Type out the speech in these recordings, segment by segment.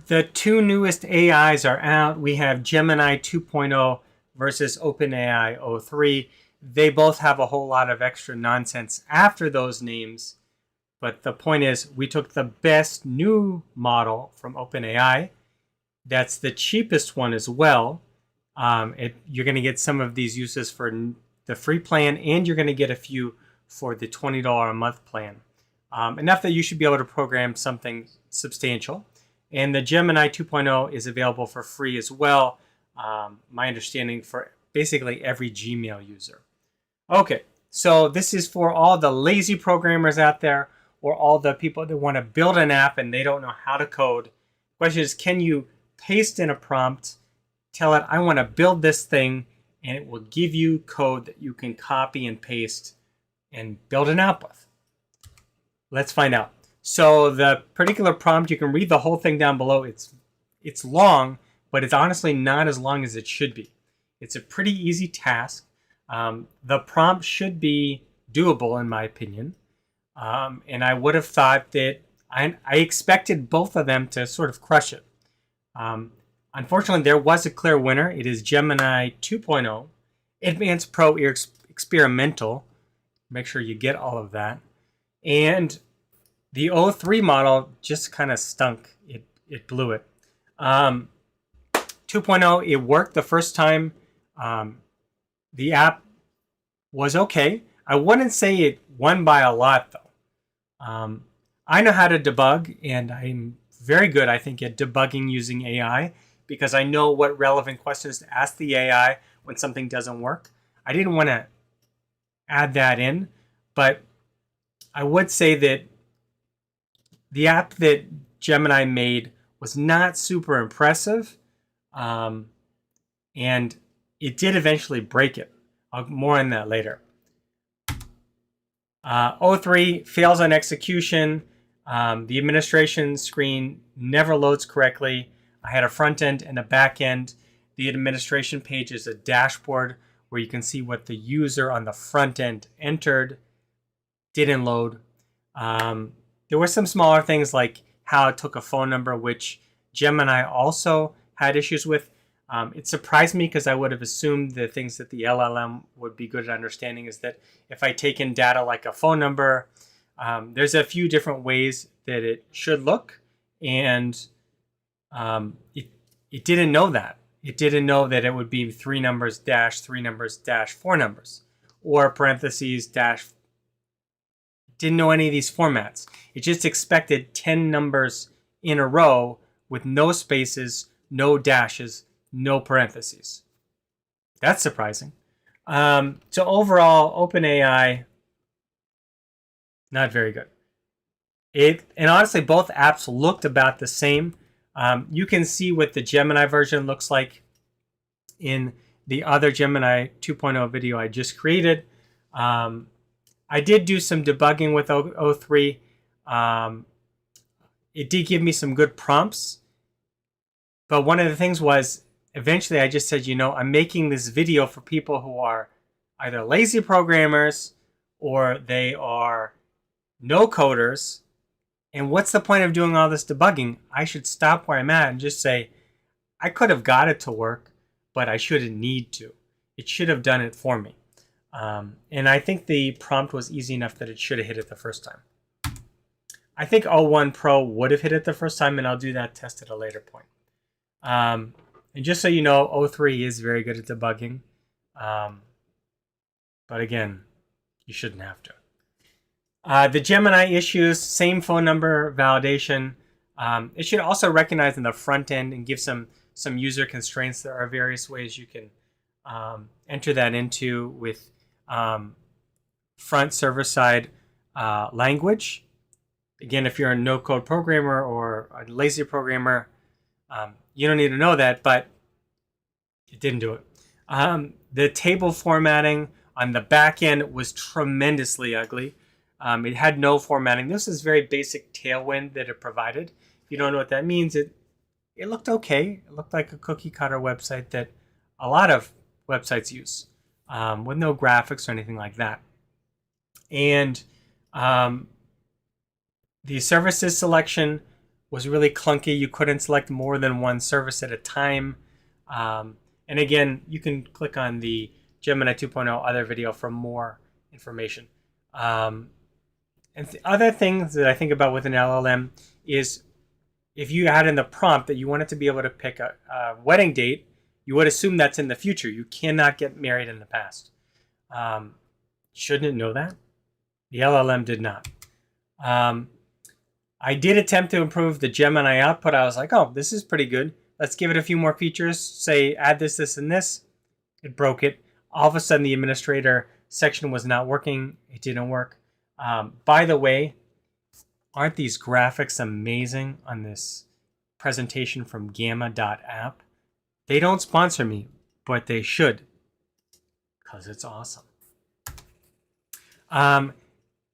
The two newest AIs are out. We have Gemini 2.0 versus OpenAI o3. They both have a whole lot of extra nonsense after those names. But the point is, we took the best new model from OpenAI. That's the cheapest one as well. You're going to get some of these uses for the free plan, and you're going to get a few for the $20 a month plan. Enough that you should be able to program something substantial. And the Gemini 2.0 is available for free as well. My understanding, for basically every Gmail user. Okay, so this is for all the lazy programmers out there, or all the people that want to build an app and they don't know how to code. The question is, can you paste in a prompt, tell it, I want to build this thing, and it will give you code that you can copy and paste and build an app with? Let's find out. So the particular prompt, you can read the whole thing down below. It's long, but it's honestly not as long as it should be. It's a pretty easy task. The prompt should be doable, in my opinion. And I would have thought that I expected both of them to sort of crush it. Unfortunately, there was a clear winner. It is Gemini 2.0, Advanced Pro Experimental. Make sure you get all of that. And the o3 model just kind of stunk. It blew it. 2.0, it worked the first time. The app was okay. I wouldn't say it won by a lot, though. I know how to debug, and I'm very good, I think, at debugging using AI, because I know what relevant questions to ask the AI when something doesn't work. I didn't want to add that in, but I would say that the app that Gemini made was not super impressive, and it did eventually break it. More on that later. o3 fails on execution. The administration screen never loads correctly. I had a front end and a back end. The administration page is a dashboard where you can see what the user on the front end entered. Didn't load. There were some smaller things like how it took a phone number, which Gemini also had issues with. It surprised me because I would have assumed the things that the LLM would be good at understanding is that if I take in data like a phone number, there's a few different ways that it should look, and it didn't know that. It didn't know that it would be 3 numbers dash 3 numbers dash 4 numbers, or parentheses dash. Didn't know any of these formats. It just expected 10 numbers in a row with no spaces, no dashes, no parentheses. That's surprising. So overall, OpenAI, not very good. And honestly, both apps looked about the same. You can see what the Gemini version looks like in the other Gemini 2.0 video I just created. I did do some debugging with o3. It did give me some good prompts. But one of the things was, eventually I just said, I'm making this video for people who are either lazy programmers or they are no coders. And what's the point of doing all this debugging? I should stop where I'm at and just say, I could have got it to work, but I shouldn't need to. It should have done it for me. And I think the prompt was easy enough that it should have hit it the first time. I think o1 Pro would have hit it the first time, and I'll do that test at a later point. And just so you know, o3 is very good at debugging. But again, you shouldn't have to. The Gemini issues, same phone number validation. It should also recognize in the front end and give some user constraints. There are various ways you can enter that into with front server-side language. Again, if you're a no-code programmer or a lazy programmer, you don't need to know that, but it didn't do it. The table formatting on the back end was tremendously ugly. It had no formatting. This is very basic Tailwind that it provided. If you don't know what that means, it looked okay. It looked like a cookie cutter website that a lot of websites use, with no graphics or anything like that. And the services selection was really clunky. You couldn't select more than one service at a time. And again, you can click on the Gemini 2.0 other video for more information. And other things that I think about with an LLM is if you had in the prompt that you wanted to be able to pick a wedding date, you would assume that's in the future. You cannot get married in the past. Shouldn't it know that? The LLM did not. I did attempt to improve the Gemini output. I was like, oh, this is pretty good. Let's give it a few more features. Say, add this, this, and this. It broke it. All of a sudden, the administrator section was not working. It didn't work. By the way, aren't these graphics amazing on this presentation from Gamma.app? They don't sponsor me, but they should, because it's awesome.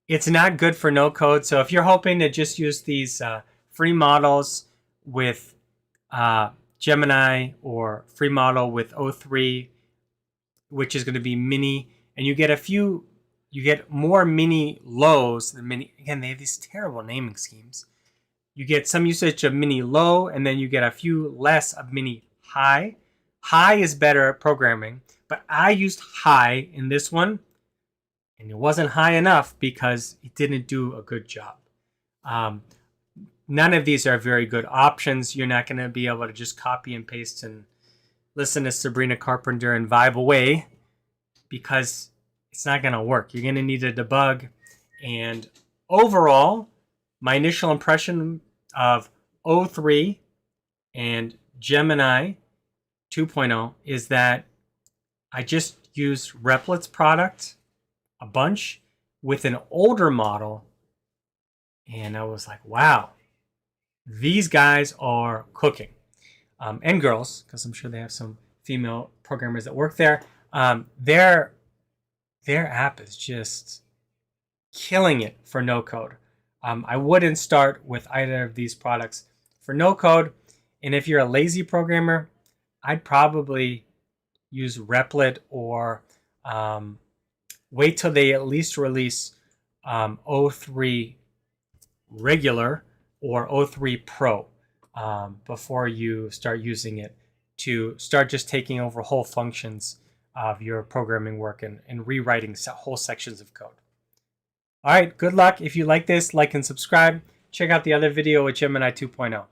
It's not good for no code. So if you're hoping to just use these free models with Gemini or free model with O3, which is going to be mini, and you get more mini lows than mini. Again, they have these terrible naming schemes. You get some usage of mini low, and then you get a few less of mini high. High is better at programming, but I used high in this one, and it wasn't high enough because it didn't do a good job. None of these are very good options. You're not going to be able to just copy and paste and listen to Sabrina Carpenter and vibe away, because it's not going to work. You're going to need to debug. And overall, my initial impression of O3 and Gemini 2.0 is that I just used Replit's product a bunch with an older model, and I was like, wow, these guys are cooking. And girls, because I'm sure they have some female programmers that work there. Their app is just killing it for no code. I wouldn't start with either of these products for no code. And if you're a lazy programmer, I'd probably use Replit or wait till they at least release O3 regular or O3 Pro before you start using it to start just taking over whole functions of your programming work and rewriting whole sections of code. All right, good luck. If you like this, like and subscribe. Check out the other video with Gemini 2.0.